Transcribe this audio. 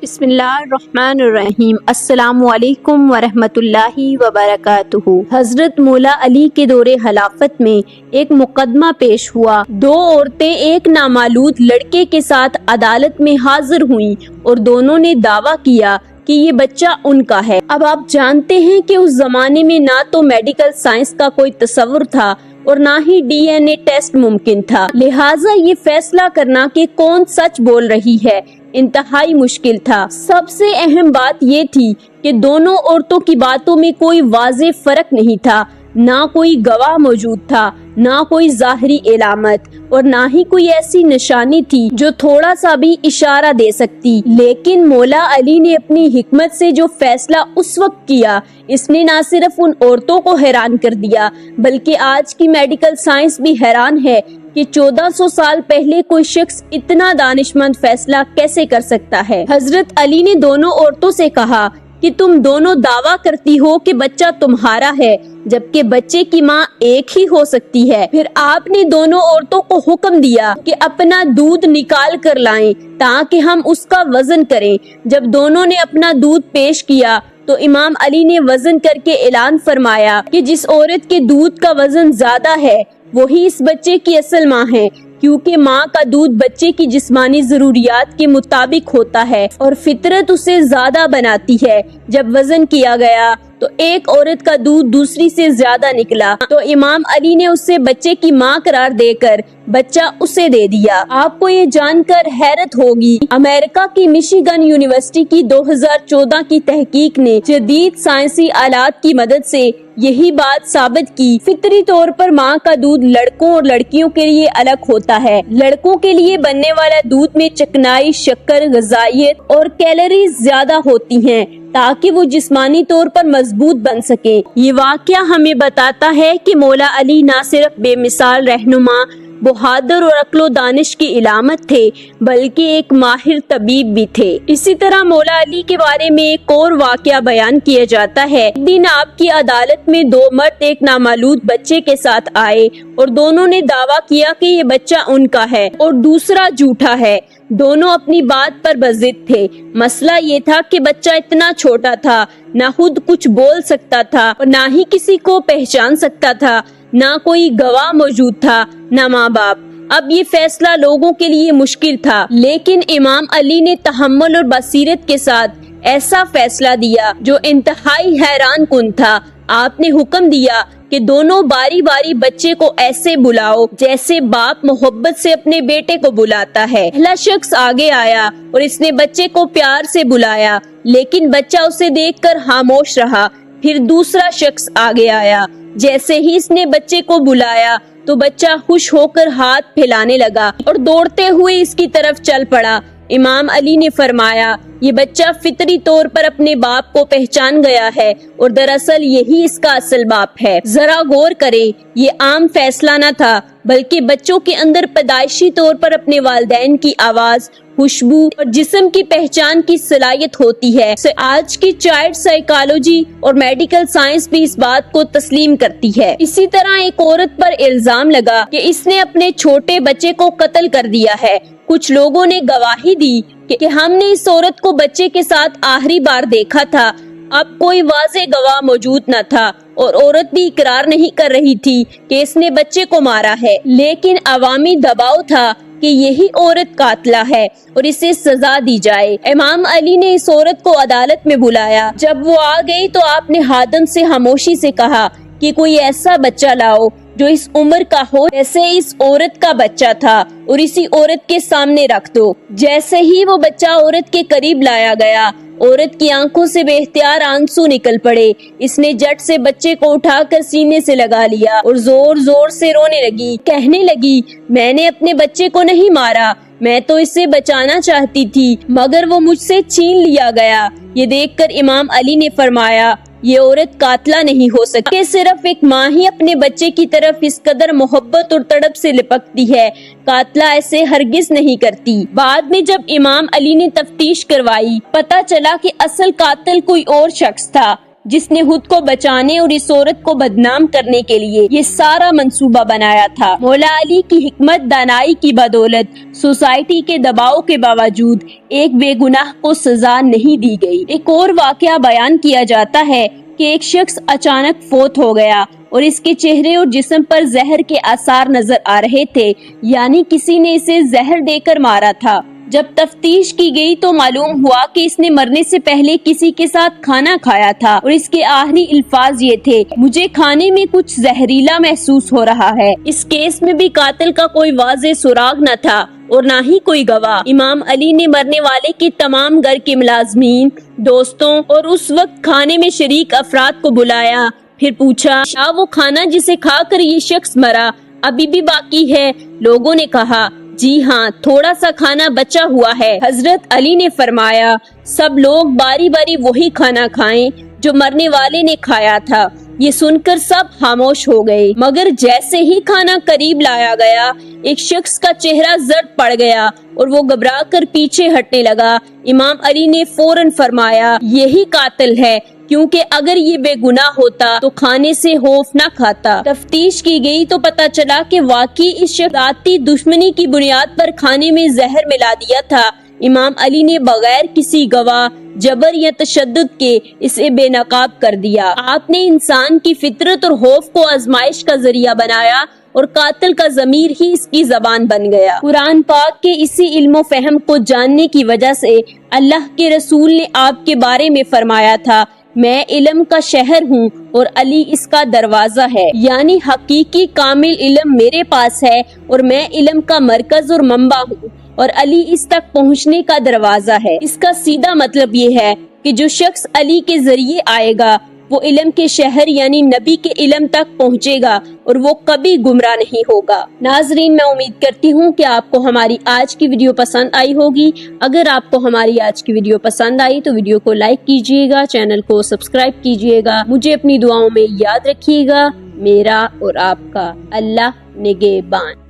بسم اللہ الرحمن الرحیم۔ السلام علیکم ورحمۃ اللہ وبرکاتہ۔ حضرت مولا علی کے دور خلافت میں ایک مقدمہ پیش ہوا۔ دو عورتیں ایک نامولود لڑکے کے ساتھ عدالت میں حاضر ہوئیں اور دونوں نے دعویٰ کیا کہ یہ بچہ ان کا ہے۔ اب آپ جانتے ہیں کہ اس زمانے میں نہ تو میڈیکل سائنس کا کوئی تصور تھا اور نہ ہی ڈی این اے ٹیسٹ ممکن تھا، لہٰذا یہ فیصلہ کرنا کہ کون سچ بول رہی ہے انتہائی مشکل تھا۔ سب سے اہم بات یہ تھی کہ دونوں عورتوں کی باتوں میں کوئی واضح فرق نہیں تھا، نہ کوئی گواہ موجود تھا، نہ کوئی ظاہری علامت اور نہ ہی کوئی ایسی نشانی تھی جو تھوڑا سا بھی اشارہ دے سکتی۔ لیکن مولا علی نے اپنی حکمت سے جو فیصلہ اس وقت کیا، اس نے نہ صرف ان عورتوں کو حیران کر دیا بلکہ آج کی میڈیکل سائنس بھی حیران ہے کہ 1400 سال پہلے کوئی شخص اتنا دانشمند فیصلہ کیسے کر سکتا ہے۔ حضرت علی نے دونوں عورتوں سے کہا کہ تم دونوں دعویٰ کرتی ہو کہ بچہ تمہارا ہے، جبکہ بچے کی ماں ایک ہی ہو سکتی ہے۔ پھر آپ نے دونوں عورتوں کو حکم دیا کہ اپنا دودھ نکال کر لائیں تاکہ ہم اس کا وزن کریں۔ جب دونوں نے اپنا دودھ پیش کیا تو امام علی نے وزن کر کے اعلان فرمایا کہ جس عورت کے دودھ کا وزن زیادہ ہے وہی اس بچے کی اصل ماں ہے، کیونکہ ماں کا دودھ بچے کی جسمانی ضروریات کے مطابق ہوتا ہے اور فطرت اسے زیادہ بناتی ہے۔ جب وزن کیا گیا تو ایک عورت کا دودھ دوسری سے زیادہ نکلا تو امام علی نے اسے بچے کی ماں قرار دے کر بچہ اسے دے دیا۔ آپ کو یہ جان کر حیرت ہوگی، امریکہ کی مشیگن یونیورسٹی کی 2014 کی تحقیق نے جدید سائنسی آلات کی مدد سے یہی بات ثابت کی۔ فطری طور پر ماں کا دودھ لڑکوں اور لڑکیوں کے لیے الگ ہوتا ہے۔ لڑکوں کے لیے بننے والا دودھ میں چکنائی، شکر، غذائیت اور کیلوریز زیادہ ہوتی ہیں تاکہ وہ جسمانی طور پر مضبوط بن سکے۔ یہ واقعہ ہمیں بتاتا ہے کہ مولا علی نہ صرف بے مثال رہنما، بہادر اور عقل و دانش کی علامت تھے بلکہ ایک ماہر طبیب بھی تھے۔ اسی طرح مولا علی کے بارے میں ایک اور واقعہ بیان کیا جاتا ہے۔ ایک دن آپ کی عدالت میں دو مرد ایک نامولود بچے کے ساتھ آئے اور دونوں نے دعویٰ کیا کہ یہ بچہ ان کا ہے اور دوسرا جھوٹا ہے۔ دونوں اپنی بات پر بضد تھے۔ مسئلہ یہ تھا کہ بچہ اتنا چھوٹا تھا، نہ خود کچھ بول سکتا تھا اور نہ ہی کسی کو پہچان سکتا تھا، نہ کوئی گواہ موجود تھا، نہ ماں باپ۔ اب یہ فیصلہ لوگوں کے لیے مشکل تھا، لیکن امام علی نے تحمل اور بصیرت کے ساتھ ایسا فیصلہ دیا جو انتہائی حیران کن تھا۔ آپ نے حکم دیا کہ دونوں باری باری بچے کو ایسے بلاؤ جیسے باپ محبت سے اپنے بیٹے کو بلاتا ہے۔ پہلا شخص آگے آیا اور اس نے بچے کو پیار سے بلایا، لیکن بچہ اسے دیکھ کر خاموش رہا۔ پھر دوسرا شخص آگے آیا، جیسے ہی اس نے بچے کو بلایا تو بچہ خوش ہو کر ہاتھ پھیلانے لگا اور دوڑتے ہوئے اس کی طرف چل پڑا۔ امام علی نے فرمایا، یہ بچہ فطری طور پر اپنے باپ کو پہچان گیا ہے اور دراصل یہی اس کا اصل باپ ہے۔ ذرا غور کریں، یہ عام فیصلہ نہ تھا بلکہ بچوں کے اندر پیدائشی طور پر اپنے والدین کی آواز، خوشبو اور جسم کی پہچان کی صلاحیت ہوتی ہے۔ آج کی چائلڈ سائیکالوجی اور میڈیکل سائنس بھی اس بات کو تسلیم کرتی ہے۔ اسی طرح ایک عورت پر الزام لگا کہ اس نے اپنے چھوٹے بچے کو قتل کر دیا ہے۔ کچھ لوگوں نے گواہی دی کہ ہم نے اس عورت کو بچے کے ساتھ آخری بار دیکھا تھا۔ اب کوئی واضح گواہ موجود نہ تھا اور عورت بھی اقرار نہیں کر رہی تھی کہ اس نے بچے کو مارا ہے، لیکن عوامی دباؤ تھا کہ یہی عورت قاتلہ ہے اور اسے سزا دی جائے۔ امام علی نے اس عورت کو عدالت میں بلایا۔ جب وہ آ گئی تو آپ نے خادم سے خاموشی سے کہا کہ کوئی ایسا بچہ لاؤ جو اس عمر کا ہو جیسے اس عورت کا بچہ تھا اور اسی عورت کے سامنے رکھ دو۔ جیسے ہی وہ بچہ عورت کے قریب لایا گیا، عورت کی آنکھوں سے بے اختیار آنسو نکل پڑے۔ اس نے جٹ سے بچے کو اٹھا کر سینے سے لگا لیا اور زور زور سے رونے لگی، کہنے لگی، میں نے اپنے بچے کو نہیں مارا، میں تو اسے بچانا چاہتی تھی مگر وہ مجھ سے چھین لیا گیا۔ یہ دیکھ کر امام علی نے فرمایا، یہ عورت قاتلہ نہیں ہو سکتی کہ صرف ایک ماں ہی اپنے بچے کی طرف اس قدر محبت اور تڑپ سے لپکتی ہے۔ قاتلہ ایسے ہرگز نہیں کرتی۔ بعد میں جب امام علی نے تفتیش کروائی، پتہ چلا کہ اصل قاتل کوئی اور شخص تھا۔ جس نے خود کو بچانے اور اس عورت کو بدنام کرنے کے لیے یہ سارا منصوبہ بنایا تھا۔ مولا علی کی حکمت دانائی کی بدولت سوسائٹی کے دباؤ کے باوجود ایک بے گناہ کو سزا نہیں دی گئی۔ ایک اور واقعہ بیان کیا جاتا ہے کہ ایک شخص اچانک فوت ہو گیا اور اس کے چہرے اور جسم پر زہر کے آثار نظر آ رہے تھے، یعنی کسی نے اسے زہر دے کر مارا تھا۔ جب تفتیش کی گئی تو معلوم ہوا کہ اس نے مرنے سے پہلے کسی کے ساتھ کھانا کھایا تھا اور اس کے آخری الفاظ یہ تھے، مجھے کھانے میں کچھ زہریلا محسوس ہو رہا ہے۔ اس کیس میں بھی قاتل کا کوئی واضح سراغ نہ تھا اور نہ ہی کوئی گواہ۔ امام علی نے مرنے والے کے تمام گھر کے ملازمین، دوستوں اور اس وقت کھانے میں شریک افراد کو بلایا، پھر پوچھا کیا وہ کھانا جسے کھا کر یہ شخص مرا ابھی بھی باقی ہے؟ لوگوں نے کہا جی ہاں، تھوڑا سا کھانا بچا ہوا ہے۔ حضرت علی نے فرمایا سب لوگ باری باری وہی کھانا کھائیں جو مرنے والے نے کھایا تھا۔ یہ سن کر سب خاموش ہو گئے، مگر جیسے ہی کھانا قریب لایا گیا ایک شخص کا چہرہ زرد پڑ گیا اور وہ گھبرا کر پیچھے ہٹنے لگا۔ امام علی نے فوراً فرمایا یہی قاتل ہے، کیونکہ اگر یہ بے گناہ ہوتا تو کھانے سے خوف نہ کھاتا۔ تفتیش کی گئی تو پتہ چلا کہ واقعی اس شخص ذاتی دشمنی کی بنیاد پر کھانے میں زہر ملا دیا تھا۔ امام علی نے بغیر کسی گواہ، جبر یا تشدد کے اسے بے نقاب کر دیا۔ آپ نے انسان کی فطرت اور خوف کو آزمائش کا ذریعہ بنایا اور قاتل کا ضمیر ہی اس کی زبان بن گیا۔ قرآن پاک کے اسی علم و فہم کو جاننے کی وجہ سے اللہ کے رسول نے آپ کے بارے میں فرمایا تھا، میں علم کا شہر ہوں اور علی اس کا دروازہ ہے، یعنی حقیقی کامل علم میرے پاس ہے اور میں علم کا مرکز اور منبع ہوں اور علی اس تک پہنچنے کا دروازہ ہے۔ اس کا سیدھا مطلب یہ ہے کہ جو شخص علی کے ذریعے آئے گا وہ علم کے شہر یعنی نبی کے علم تک پہنچے گا اور وہ کبھی گمراہ نہیں ہوگا۔ ناظرین، میں امید کرتی ہوں کہ آپ کو ہماری آج کی ویڈیو پسند آئی ہوگی۔ اگر آپ کو ہماری آج کی ویڈیو پسند آئی تو ویڈیو کو لائک کیجیے گا، چینل کو سبسکرائب کیجیے گا، مجھے اپنی دعاؤں میں یاد رکھیے گا۔ میرا اور آپ کا اللہ نگہبان۔